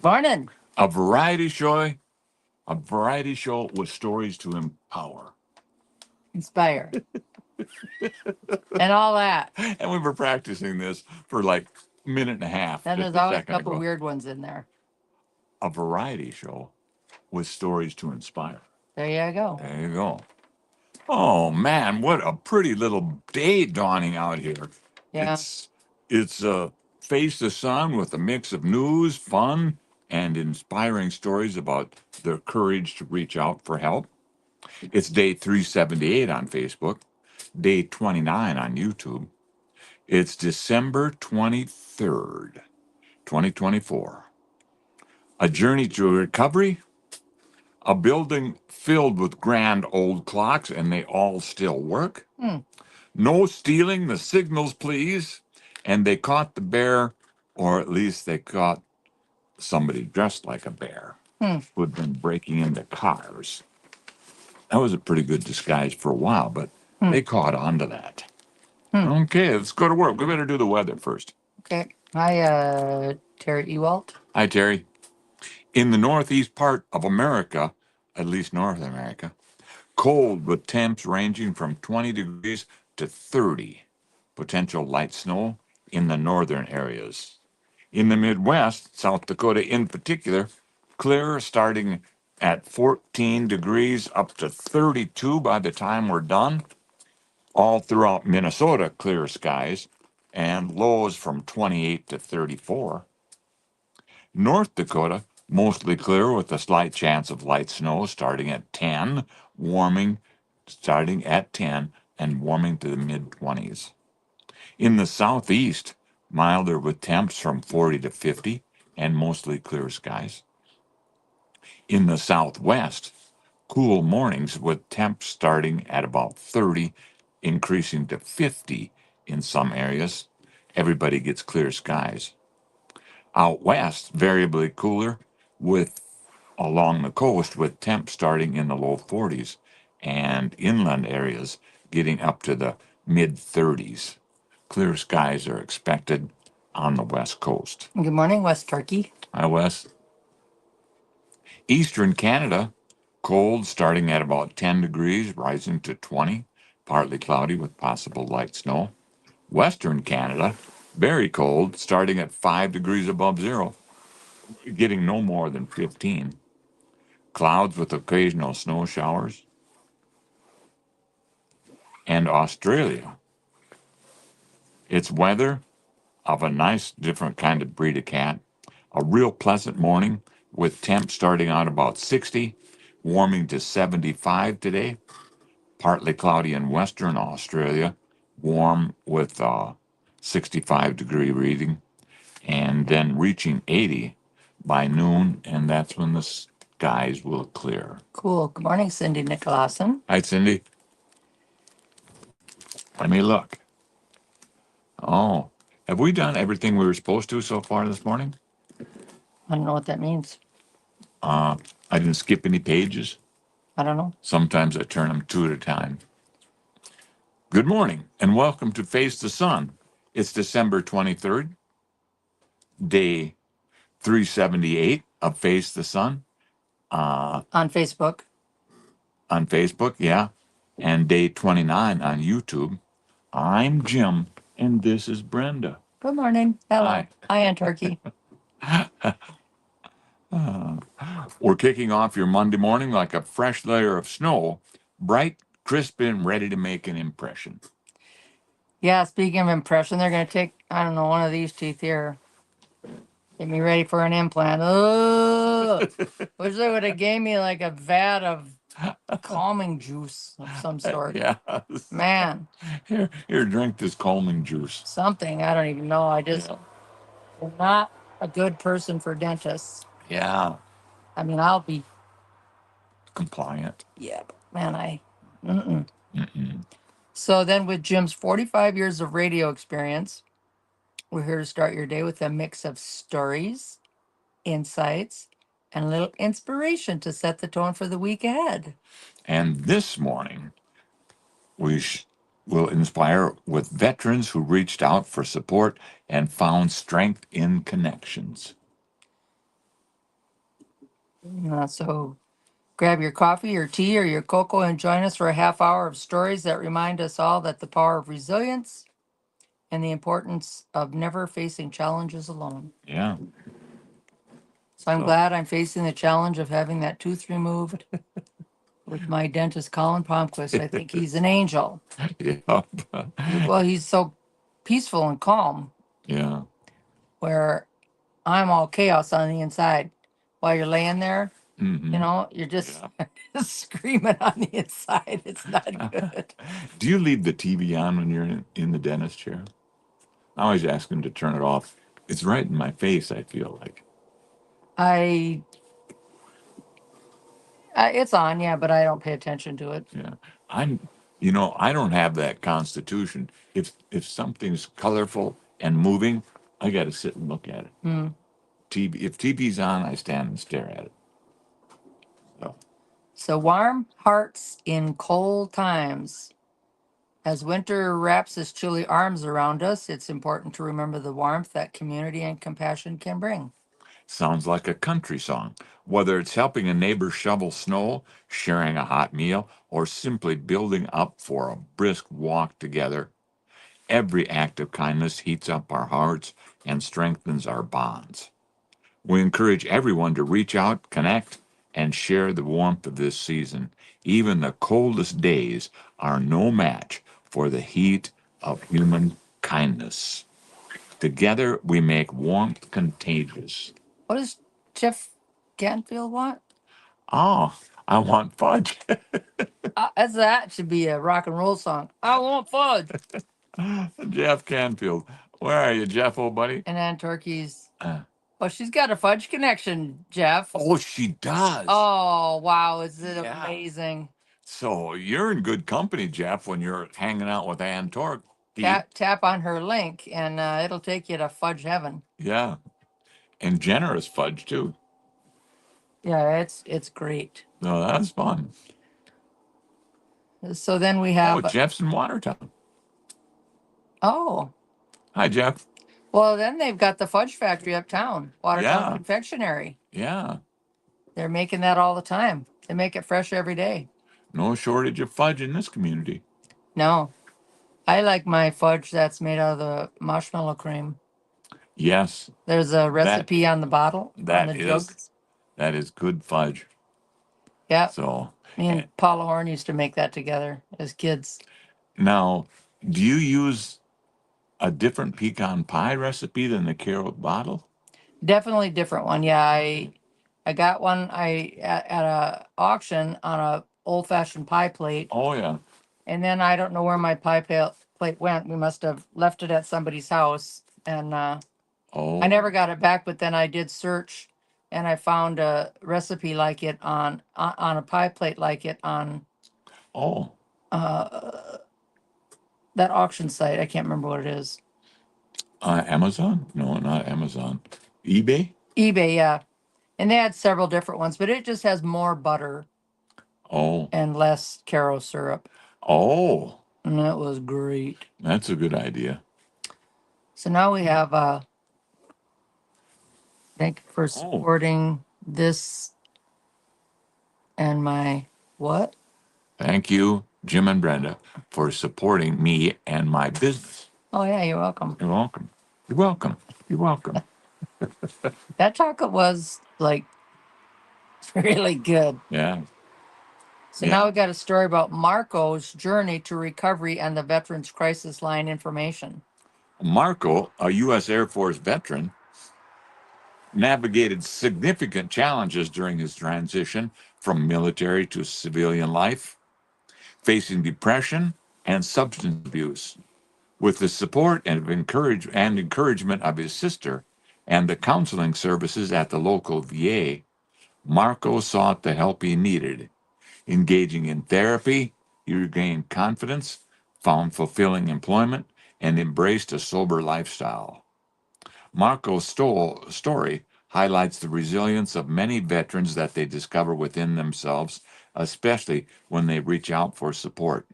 Morning. A variety show, a variety show with stories to empower. Inspire. And all that. And we were practicing this for like a minute and a half Then just there's a always a second couple ago. weird ones in there. A variety show with stories to inspire. There you go. There you go. Oh man, what a pretty little day dawning out here. Yeah. It's Face the Sun with a mix of news, fun, and inspiring stories about their courage to reach out for help. It's day 378 on Facebook, day 29 on YouTube. It's December 23rd, 2024. A journey to recovery, a building filled with grand old clocks, and they all still work. No stealing the signals, please. And they caught the bear, or at least they caught somebody dressed like a bear who had been breaking into cars. That was a pretty good disguise for a while, but they caught on to that. Okay, let's go to work. We better do the weather first. Okay. Hi, Terry Ewalt. Hi, Terry. In the northeast part of America, at least North America, cold with temps ranging from 20 degrees to 30. Potential light snow in the northern areas. In the Midwest, South Dakota in particular, clear starting at 14 degrees up to 32 by the time we're done. All throughout Minnesota, clear skies and lows from 28 to 34. North Dakota, mostly clear with a slight chance of light snow starting at 10, warming starting at 10 and warming to the mid 20s. In the southeast, milder with temps from 40 to 50 and mostly clear skies. In the southwest, cool mornings with temps starting at about 30, increasing to 50 in some areas. Everybody gets clear skies. Out west, variably cooler with along the coast with temps starting in the low 40s and inland areas getting up to the mid 30s. Clear skies are expected on the west coast. Good morning, West Turkey. Hi, Wes. Eastern Canada, cold starting at about 10 degrees, rising to 20, partly cloudy with possible light snow. Western Canada, very cold, starting at 5 degrees above zero, getting no more than 15. Clouds with occasional snow showers. And Australia, it's weather of a nice different kind of breed of cat. A real pleasant morning with temps starting out about 60, warming to 75 today. Partly cloudy in Western Australia, warm with 65-degree reading, and then reaching 80 by noon, and that's when the skies will clear. Cool. Good morning, Cindy Nicholson. Hi, Cindy. Let me look. Oh, have we done everything we were supposed to so far this morning? I don't know what that means. I didn't skip any pages. I don't know. Sometimes I turn them two at a time. Good morning and welcome to Face the Sun. It's December 23rd, day 378 of Face the Sun. On Facebook. On Facebook, yeah, and day 29 on YouTube. I'm Jim, and this is Brenda. Good morning. Hello. Hi. Hi, Aunt Turkey. We're kicking off your Monday morning like a fresh layer of snow, bright, crisp, and ready to make an impression. Yeah, speaking of impression, they're going to take, I don't know, one of these teeth here. Get me ready for an implant. Oh, wish they would have gave me like a vat of calming juice of some sort. Yeah. Man, Here, drink this calming juice. something. I don't even know. I just am not a good person for dentists. Yeah, I mean, I'll be, compliant. yeah, but man, So then with Jim's 45 years of radio experience, we're here to start your day with a mix of stories, insights, and a little inspiration to set the tone for the week ahead. And this morning, we will inspire with veterans who reached out for support and found strength in connections. So grab your coffee, your tea, or your cocoa and join us for a half hour of stories that remind us all that the power of resilience and the importance of never facing challenges alone. Yeah. So I'm So- glad I'm facing the challenge of having that tooth removed with my dentist, Colin Palmquist. I think he's an angel. Yeah. Well, he's so peaceful and calm, Yeah. where I'm all chaos on the inside. While you're laying there, Hmm. you're just screaming on the inside. It's not good. Do you leave the TV on when you're in the dentist chair? I always ask him to turn it off. It's right in my face, I feel like. I, it's on, yeah, but I don't pay attention to it. Yeah. I'm, I don't have that constitution. If something's colorful and moving, I got to sit and look at it. Hmm. If TV's on, I stand and stare at it. So, So warm hearts in cold times. As winter wraps his chilly arms around us, it's important to remember the warmth that community and compassion can bring. sounds like a country song. Whether it's helping a neighbor shovel snow, sharing a hot meal, or simply building up for a brisk walk together, every act of kindness heats up our hearts and strengthens our bonds. We encourage everyone to reach out, connect, and share the warmth of this season. Even the coldest days are no match for the heat of human kindness. Together, we make warmth contagious. What does Jeff Canfield want? Oh, I want fudge. That should be a rock and roll song. I want fudge. Jeff Canfield. Where are you, Jeff, old buddy? And then turkeys. Uh, Well, she's got a fudge connection, Jeff. oh, she does. Oh, wow. Is it Yeah. amazing? So you're in good company, Jeff, when you're hanging out with Ann Tork. Tap on her link and it'll take you to fudge heaven. Yeah. And generous fudge, too. Yeah, it's great. No, that's fun. So then we Oh, have, Jeff's in Watertown. oh, Hi, Jeff. well, then they've got the fudge factory uptown, Watertown Yeah. Confectionery. Yeah. They're making that all the time. They make it fresh every day. No shortage of fudge in this community. No, I like my fudge that's made out of the marshmallow cream. Yes. There's a recipe on the bottle, on That the is jugs. that is good fudge. Yeah, So me and Paula Horn used to make that together as kids. now, do you use a different pecan pie recipe than the carrot bottle? Definitely different one. Yeah, I got one at a auction on a old fashioned pie plate, Oh yeah. and then I don't know where my plate went. We must have left it at somebody's house, and Oh. I never got it back. But then I did search, and I found a recipe like it on a pie plate like it on Oh. that auction site. I can't remember what it is. Amazon? No, not Amazon. eBay? eBay, yeah. And they had several different ones, but it just has more butter Oh. and less caro syrup. Oh. And that was great. That's a good idea. So now we have thank you for supporting this and my what? Thank you, Jim and Brenda, for supporting me and my business. Oh yeah, you're welcome. You're welcome. You're welcome. You're welcome. That chocolate was like really good. Yeah. So Yeah. now we got a story about Marco's journey to recovery and the Veterans Crisis Line information. Marco, a U.S. Air Force veteran, navigated significant challenges during his transition from military to civilian life, facing depression and substance abuse. With the support and encouragement of his sister and the counseling services at the local VA, Marco sought the help he needed. Engaging in therapy, he regained confidence, found fulfilling employment, and embraced a sober lifestyle. Marco's story highlights the resilience of many veterans that they discover within themselves, especially when they reach out for support.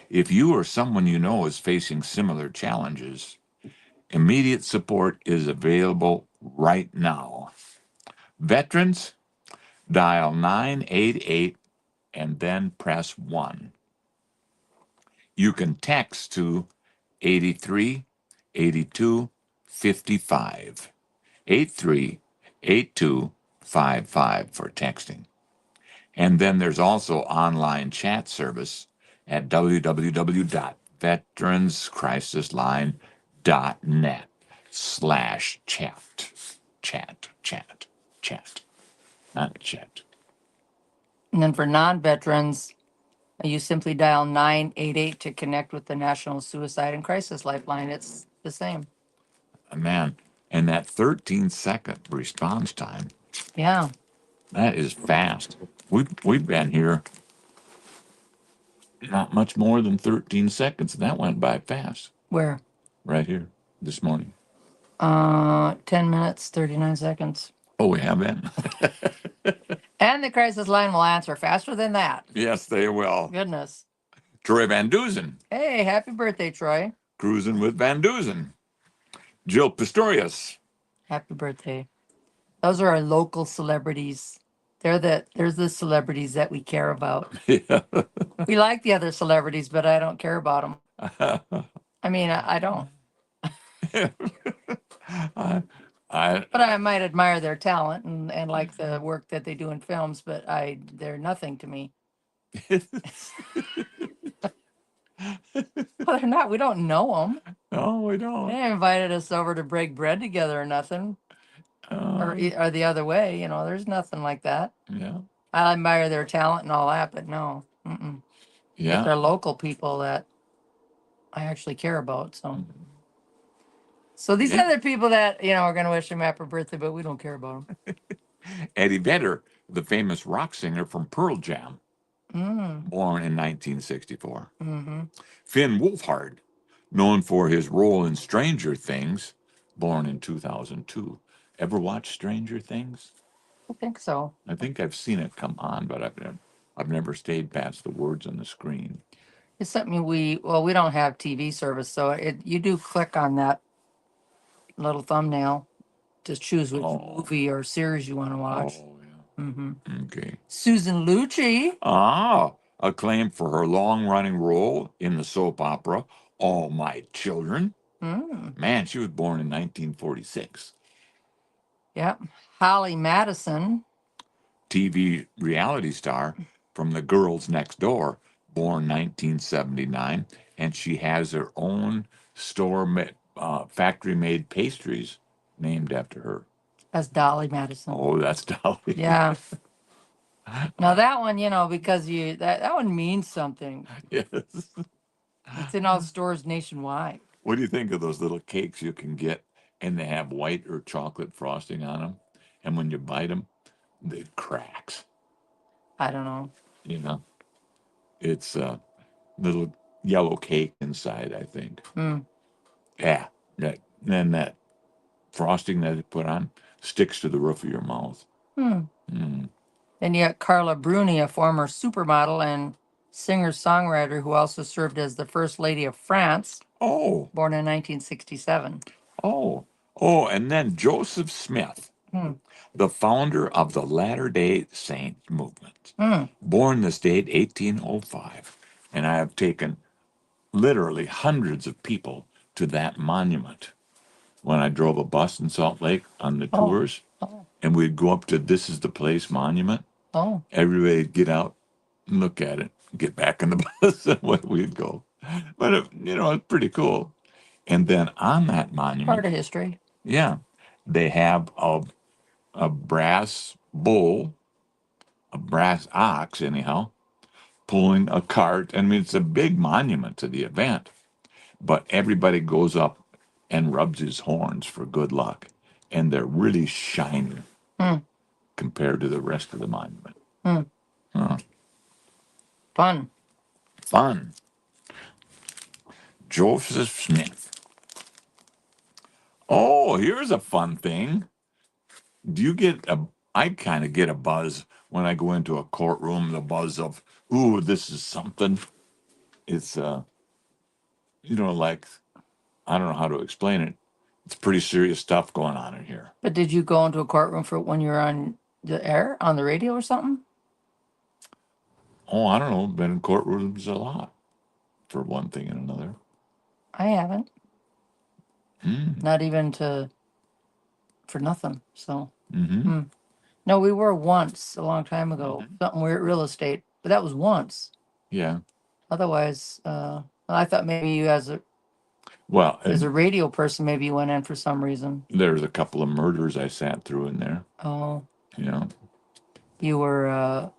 If you or someone you know is facing similar challenges, immediate support is available right now. Veterans, Dial 988 and then press 1. You can text to 83 82 55. 83 82 55 for texting. And then there's also online chat service at www.veteranscrisisline.net/chat. Chat. Not chat. And then for non-veterans, you simply dial 988 to connect with the National Suicide and Crisis Lifeline. It's the same. Man, and that 13-second response time, Yeah. that is fast. We've been here not much more than 13 seconds, and that went by fast. Where? Right here this morning. 10 minutes, 39 seconds. Oh, we have been. And the crisis line will answer faster than that. Yes, they will. Goodness. Troy Van Duzen, Hey, happy birthday, Troy. cruising with Van Duzen. Jill Pistorius. Happy birthday. Those are our local celebrities. There's the celebrities that we care about. Yeah. We like the other celebrities, but I don't care about them. I mean, I don't. But I might admire their talent and like the work that they do in films, but they're nothing to me. Well, they're not. We don't know them. No, we They don't. ain't invited us over to break bread together or nothing, or the other way. You know, there's nothing like that. Yeah. I admire their talent and all that, but no. Mm-mm. It's our Yeah. local people that I actually care about. So these Yeah. other people that are going to wish him happy birthday, but we don't care about them. Eddie Vedder, the famous rock singer from Pearl Jam, born in 1964. Mm-hmm. Finn Wolfhard, known for his role in Stranger Things, born in 2002. Ever watch Stranger Things? I think so. I think I've seen it come on, but I've never stayed past the words on the screen. It's something we don't have TV service, so you do click on that little thumbnail to choose which movie or series you want to watch. Oh, yeah. Mm-hmm. Okay. Susan Lucci. Acclaimed for her long-running role in the soap opera All My Children. Man, she was born in 1946. Yep. Holly Madison. TV reality star from The Girls Next Door, born 1979, and she has her own factory-made pastries named after her. That's Dolly Madison. Oh, that's Dolly. Yeah. Now that one, because that one means something. Yes. It's in all stores nationwide. What do you think of those little cakes you can get, and they have white or chocolate frosting on them, and when you bite them, it cracks? I don't know. It's a little yellow cake inside, I think. Yeah. Then that frosting that they put on sticks to the roof of your mouth. Then you got Carla Bruni, a former supermodel and singer-songwriter who also served as the First Lady of France, Oh, born in 1967. And then Joseph Smith, the founder of the Latter-day Saint movement, born this date 1805. And I have taken literally hundreds of people to that monument when I drove a bus in Salt Lake on the tours. And we'd go up to This Is the Place monument. Everybody'd get out and look at it, get back in the bus, and we'd go. But, it's pretty cool. And then on that monument, Part of history. yeah, they have a brass bull, a brass ox, anyhow, pulling a cart. I mean, it's a big monument to the event. But everybody goes up and rubs his horns for good luck. And they're really shiny compared to the rest of the monument. Fun. Joseph Smith. Oh, here's a fun thing. I kind of get a buzz when I go into a courtroom, the buzz of, ooh, this is something. It's, like, I don't know how to explain it. It's pretty serious stuff going on in here. But did you go into a courtroom for when you were on the air on the radio or something? Oh, I don't know. Been in courtrooms a lot, for one thing and another. I haven't. Mm. Not even for nothing. So, Mm-hmm. no, we were once a long time ago. Something weird, real estate, but that was once. Yeah. Otherwise, I thought maybe you Well, as a and radio person, maybe you went in for some reason. there's a couple of murders I sat through in there. Oh, You know, you were a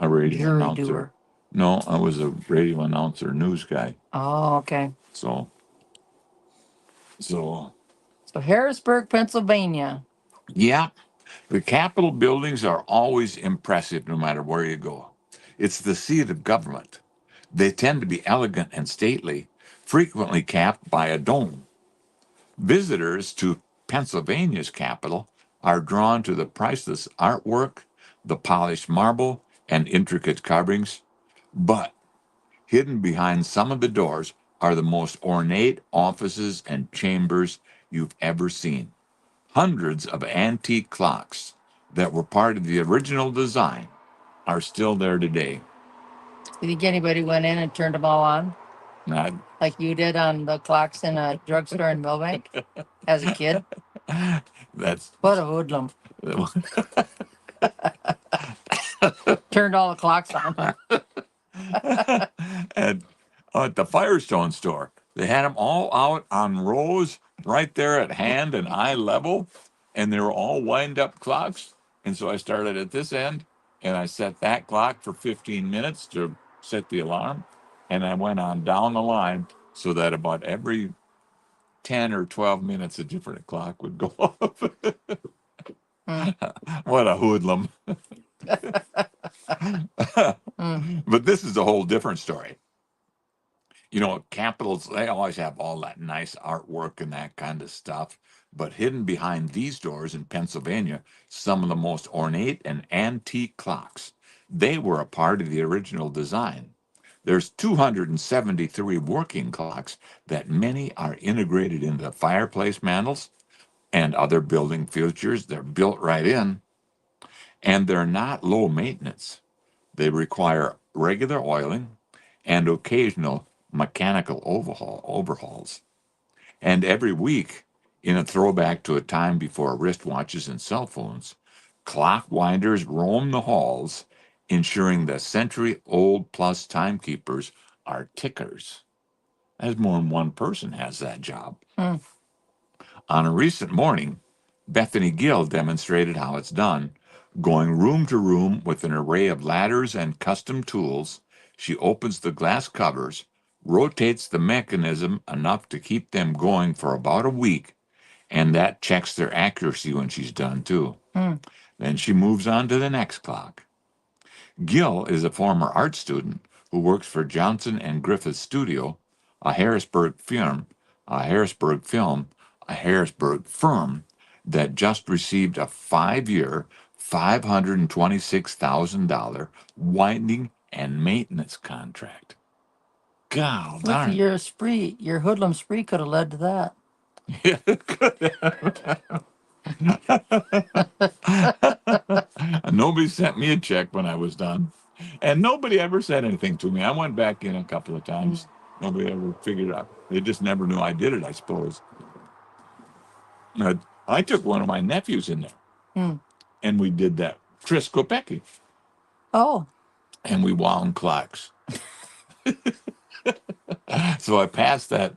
radio jury announcer. doer. No, I was a radio announcer, news guy. Oh, okay. So, so So Harrisburg, Pennsylvania. yeah, the Capitol buildings are always impressive no matter where you go. It's the seat of government. They tend to be elegant and stately, frequently capped by a dome. Visitors to Pennsylvania's capital are drawn to the priceless artwork, the polished marble, and intricate carvings, but hidden behind some of the doors are the most ornate offices and chambers you've ever seen. Hundreds of antique clocks that were part of the original design are still there today. You think anybody went in and turned them all on Not, like you did on the clocks in a drugstore in Milbank as a kid? that's What a hoodlum. Turned all the clocks on. and at the Firestone store, they had them all out on rows right there at hand and eye level, and they were all wind up clocks. And so I started at this end, and I set that clock for 15 minutes to set the alarm, and I went on down the line so that about every 10 or 12 minutes a different clock would go off. What a hoodlum. But this is a whole different story. You know, capitals, they always have all that nice artwork and that kind of stuff. But hidden behind these doors in Pennsylvania, some of the most ornate and antique clocks. They were a part of the original design. There's 273 working clocks that many are integrated into fireplace mantels and other building features. They're built right in, and they're not low maintenance. They require regular oiling and occasional mechanical overhauls. And every week, in a throwback to a time before wristwatches and cell phones, clock winders roam the halls, ensuring the century old plus timekeepers are tickers. As more than one person has that job. Mm. On a recent morning, Bethany Gill demonstrated how it's done. Going room to room with an array of ladders and custom tools, she opens the glass covers, rotates the mechanism enough to keep them going for about a week, and that checks their accuracy when she's done too. Mm. Then she moves on to the next clock. Gill is a former art student who works for Johnson and Griffith Studio, a Harrisburg firm, a Harrisburg film, a Harrisburg firm that just received a 5-year, $526,000 winding and maintenance contract. God Look, darn. your hoodlum spree could have led to that. Yeah, good. Nobody sent me a check when I was done. And nobody ever said anything to me. I went back in a couple of times. Nobody ever figured out. They just never knew I did it, I suppose. I took one of my nephews in there Mm. and we did that. Tris Kopecky. Oh, And we wound clocks. So I passed that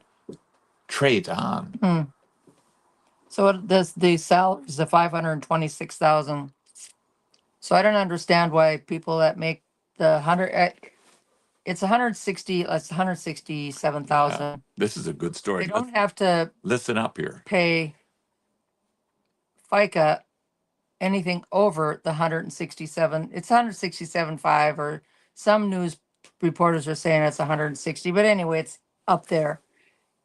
trait on. mm. So what does the salary is the 526,000. So I don't understand why people that make the it's 160, that's 167,000. This is a good story. They don't have to Listen up here. pay FICA anything over the 167. It's 167.5, or some news reporters are saying it's 160, but anyway, it's up there.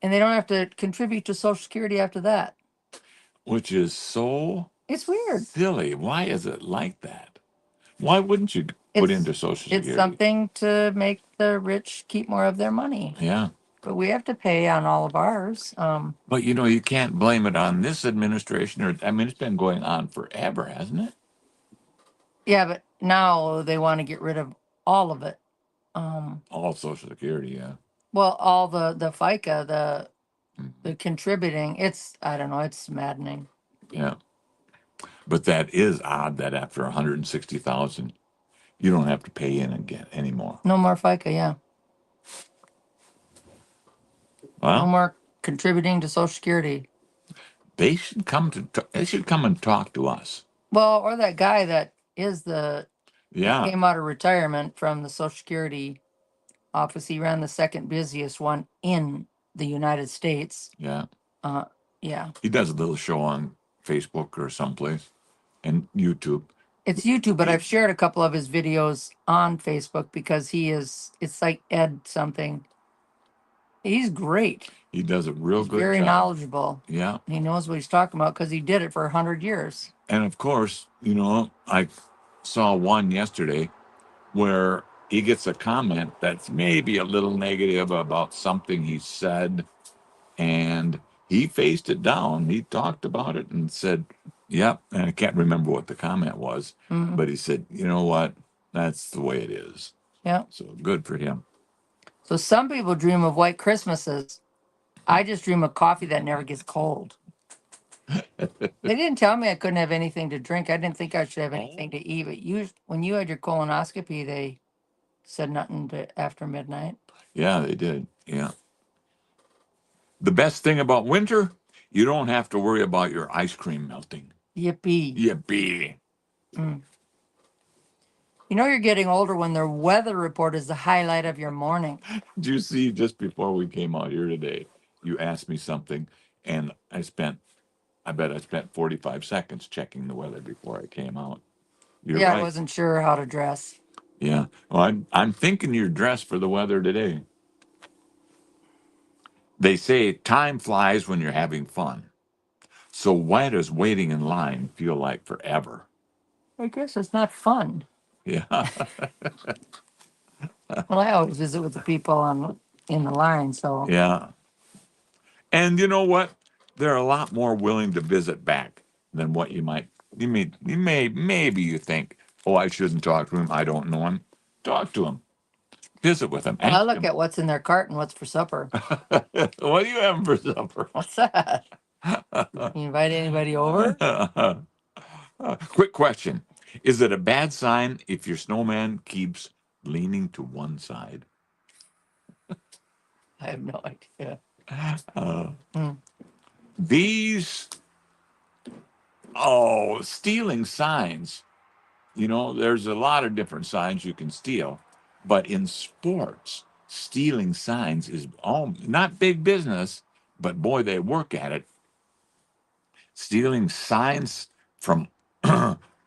And they don't have to contribute to Social Security after that. Which is so It's weird. silly. Why is it like that? Why wouldn't you put into Social Security? It's something to make the rich keep more of their money. Yeah. But we have to pay on all of ours. But you know, you can't blame it on this administration, or I mean, it's been going on forever, hasn't it? Yeah, but now they want to get rid of all of it. All Social Security, yeah. Well, all the FICA, the Mhm. contributing. It's, I don't know. It's maddening. Yeah. But that is odd that after 160,000, you don't have to pay in again anymore. No more FICA. Yeah, no Well, more contributing to Social Security. they should they should come and talk to us. Well, or that guy that is he Yeah. came out of retirement from the Social Security office. He ran the second busiest one in the United States. Yeah. Uh, yeah, He does a little show on Facebook or someplace and YouTube. it's YouTube, but I've shared a couple of his videos on Facebook because it's like Ed something. He's great. He does a real He's good very job. knowledgeable. Yeah. He knows what he's talking about because he did it for 100 years. And of course, I saw one yesterday where he gets a comment that's maybe a little negative about something he said, and he faced it down. He talked about it and said, yep. And I can't remember what the comment was, Mhm. but he said, you know what? That's the way it is. Yeah. So good for him. So some people dream of white Christmases. I just dream of coffee that never gets cold. They didn't tell me I couldn't have anything to drink. I didn't think I should have anything to eat. But when you had your colonoscopy, they said nothing after midnight. Yeah, they did. Yeah. The best thing about winter, you don't have to worry about your ice cream melting. Yippee. Yippee. Mm. You know you're getting older when the weather report is the highlight of your morning. Did you see just before we came out here today, you asked me something, and I bet I spent 45 seconds checking the weather before I came out. You're Yeah, I right. wasn't sure how to dress. Yeah. Well, I'm thinking you're dressed for the weather today. They say time flies when you're having fun. So why does waiting in line feel like forever? I guess it's not fun. Yeah. Well, I always visit with the people in the line, so Yeah. And you know what? They're a lot more willing to visit back than what maybe you think, oh, I shouldn't talk to him. I don't know him. Talk to him. Visit with him. well, I Ask look him. at what's in their cart and what's for supper. What are you having for supper? What's that? You invite anybody over? Quick question. Is it a bad sign if your snowman keeps leaning to one side? I have no idea. Uh, Mm. these, stealing signs. There's a lot of different signs you can steal, but in sports, stealing signs is all not big business, but boy, they work at it. Stealing signs from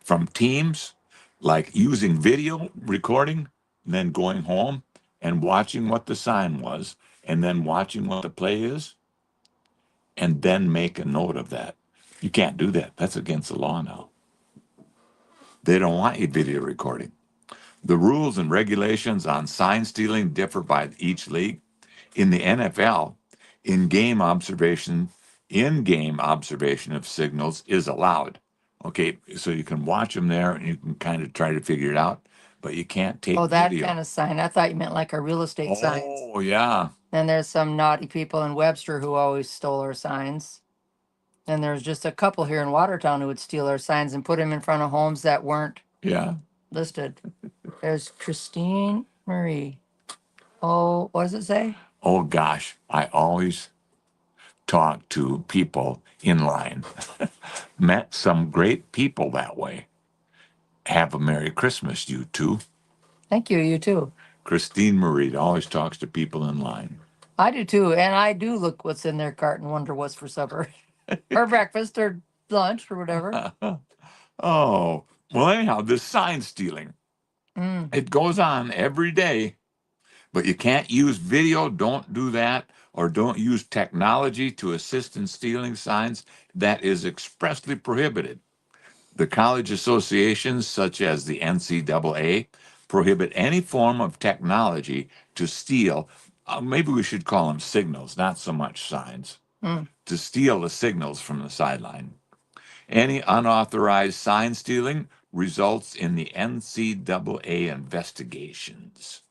from teams, like using video recording, and then going home and watching what the sign was, and then watching what the play is, and then make a note of that. You can't do that. That's against the law now. They don't want you video recording. The rules and regulations on sign stealing differ by each league. In the NFL, in-game observation of signals is allowed. Okay, so you can watch them there and you can kind of try to figure it out, but you can't take Oh, that video. kind of sign. I thought you meant like our real estate signs. Oh, yeah. Then there's some naughty people in Webster who always stole our signs. And there's just a couple here in Watertown who would steal our signs and put them in front of homes that weren't Yeah. listed. There's Christine Marie. Oh, what does it say? Oh, gosh. I always talk to people in line. Met some great people that way. Have a Merry Christmas, you two. Thank you. You too. Christine Marie always talks to people in line. I do too. And I do look what's in their cart and wonder what's for supper or breakfast or lunch or whatever. Oh, well, anyhow, this sign stealing, Mm. it goes on every day, but you can't use video. Don't do that. Or don't use technology to assist in stealing signs. That is expressly prohibited. The college associations, such as the NCAA, prohibit any form of technology to steal. Maybe we should call them signals, not so much signs, Mm. to steal the signals from the sideline. Any unauthorized sign stealing results in the NCAA investigations.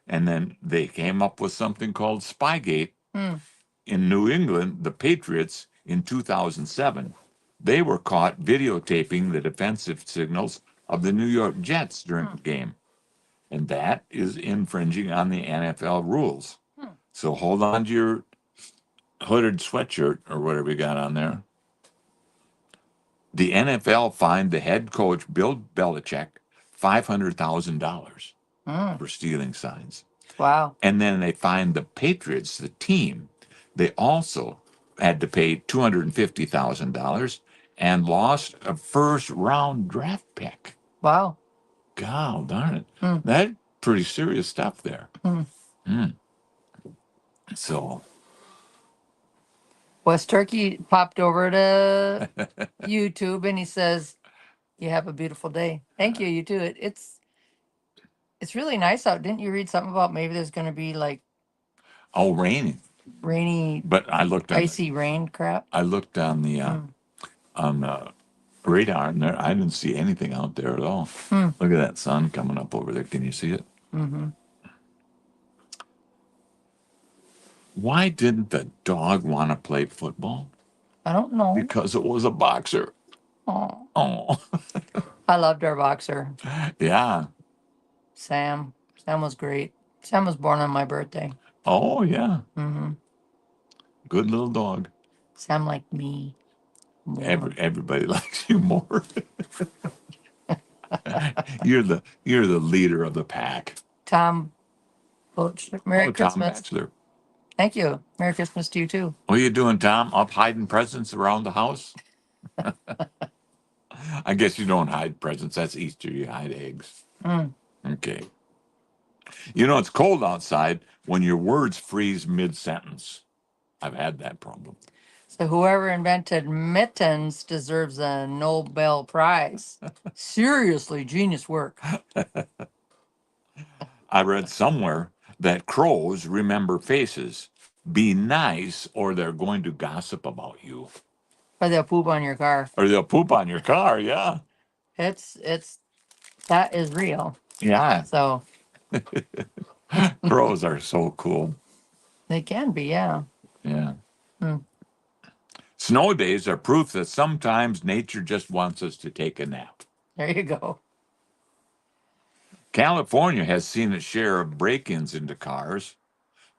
And then they came up with something called Spygate. In New England, the Patriots in 2007, they were caught videotaping the defensive signals of the New York Jets during the game. And that is infringing on the NFL rules. So hold on to your hooded sweatshirt or whatever you got on there. The NFL fined the head coach, Bill Belichick, $500,000 for stealing signs. Wow. And then they fined the Patriots, the team. They also had to pay $250,000 and lost a first round draft pick. Wow. God darn it. That's pretty serious stuff there. So, West Turkey popped over to YouTube and he says, "You have a beautiful day." Thank you. You too. It's really nice out. Didn't you read something about maybe there's going to be like raining. rainy, But I looked on icy rain crap? I looked on the radar and there I didn't see anything out there at all. Look at that sun coming up over there. Can you see it? Why didn't the dog want to play football? I don't know. Because it was a boxer. Oh, Oh, I loved our boxer, yeah. Sam. Sam was great. Sam was born on my birthday. Oh, yeah. Mm-hmm. Good little dog. Sam liked me more. Everybody likes you more. You're the leader of the pack. Tom Butch, Merry Tom Christmas. Bachelor. Thank you. Merry Christmas to you too. What are you doing, Tom? Up hiding presents around the house? I guess you don't hide presents. That's Easter. You hide eggs. Okay. You know, it's cold outside when your words freeze mid-sentence. I've had that problem. So whoever invented mittens deserves a Nobel Prize. Seriously, genius work. I read somewhere that crows remember faces. Be nice or they're going to gossip about you. Or they'll poop on your car. Or they'll poop on your car, yeah. It's that is real. Yeah. So Crows are so cool. they can be, yeah. Yeah. Snow days are proof that sometimes nature just wants us to take a nap. There you go. California has seen its share of break-ins into cars,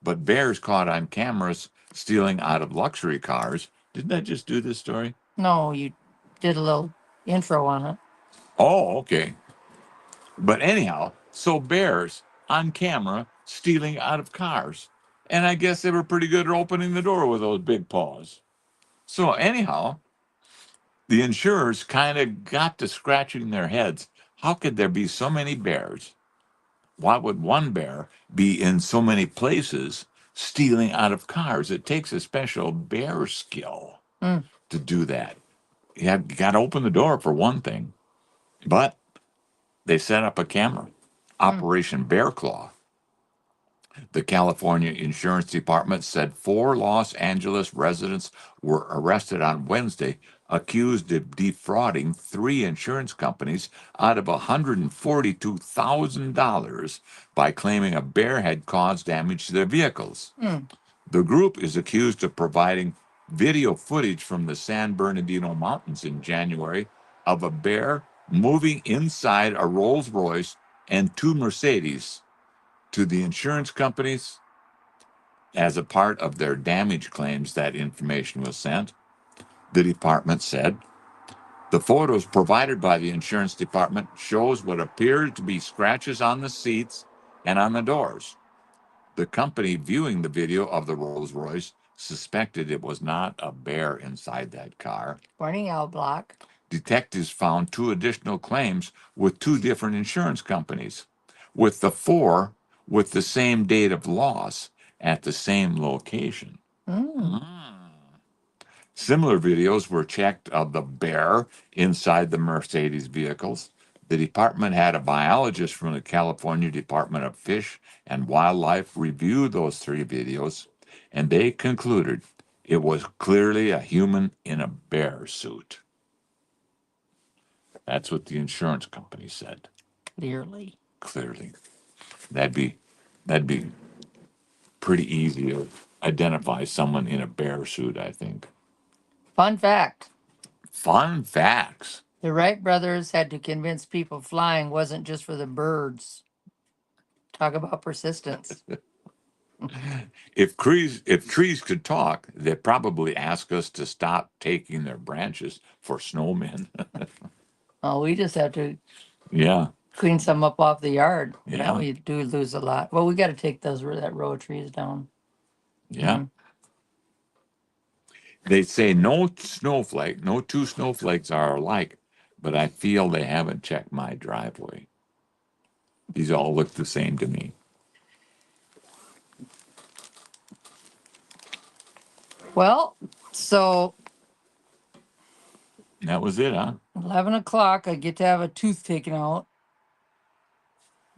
but bears caught on cameras stealing out of luxury cars. Didn't I just do this story? No, you did a little intro on it. Oh, okay. But anyhow, so bears on camera stealing out of cars. And I guess they were pretty good at opening the door with those big paws. So anyhow, the insurers kind of got to scratching their heads. How could there be so many bears? Why would one bear be in so many places stealing out of cars? It takes a special bear skill to do that. You got to open the door for one thing. But they set up a camera, Operation Bear Claw. The California Insurance Department said 4 Los Angeles residents were arrested on Wednesday, accused of defrauding 3 insurance companies out of $142,000 by claiming a bear had caused damage to their vehicles. The group is accused of providing video footage from the San Bernardino Mountains in January of a bear moving inside a Rolls Royce and 2 Mercedes to the insurance companies as a part of their damage claims. That information was sent. The department said the photos provided by the insurance department shows what appeared to be scratches on the seats and on the doors. The company viewing the video of the Rolls Royce suspected it was not a bear inside that car. Morning, Owl Block. Detectives found 2 additional claims with 2 different insurance companies, with the 4 with the same date of loss at the same location. Similar videos were checked of the bear inside the Mercedes vehicles. The department had a biologist from the California Department of Fish and Wildlife review those 3 videos, and they concluded it was clearly a human in a bear suit. That's what the insurance company said. Clearly. Clearly, that'd be pretty easy to identify someone in a bear suit, I think. Fun fact. Fun facts. The Wright brothers had to convince people flying wasn't just for the birds. Talk about persistence. If trees could talk, they'd probably ask us to stop taking their branches for snowmen. Oh, we just have to Yeah, clean some up off the yard. Yeah. Now we do lose a lot. Well, we got to take that row of trees down. yeah. Mhm. They say no two snowflakes are alike, but I feel they haven't checked my driveway. These all look the same to me. Well, so That was it, huh? 11 o'clock, I get to have a tooth taken out.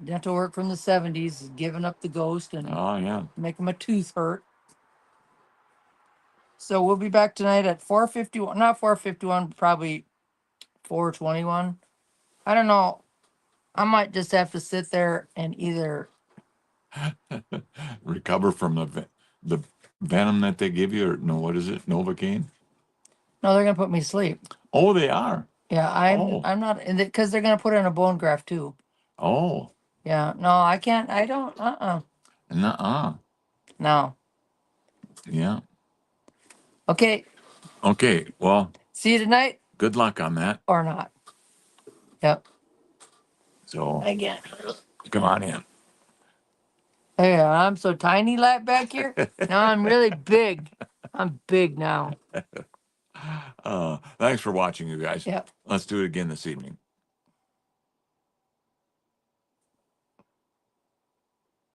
Dental work from the 70s is giving up the ghost and Oh, yeah. making my tooth hurt. So we'll be back tonight at 4:51, not 4:51, probably 4:21. I don't know. I might just have to sit there and either, Recover from the venom that they give you, or no, what is it? Novocaine? no, they're gonna put me to sleep. Oh, they are. Yeah, I'm not, because they're gonna put in a bone graft too. Oh, Yeah, no, I can't, I don't, nuh-uh. no. Yeah. Okay, Okay, well, see you tonight good luck on that. or not. Yep, So again. come on in. Hey, I'm so tiny like back here. Now I'm really big. I'm big now. Thanks for watching, you guys. Yep. Let's do it again this evening.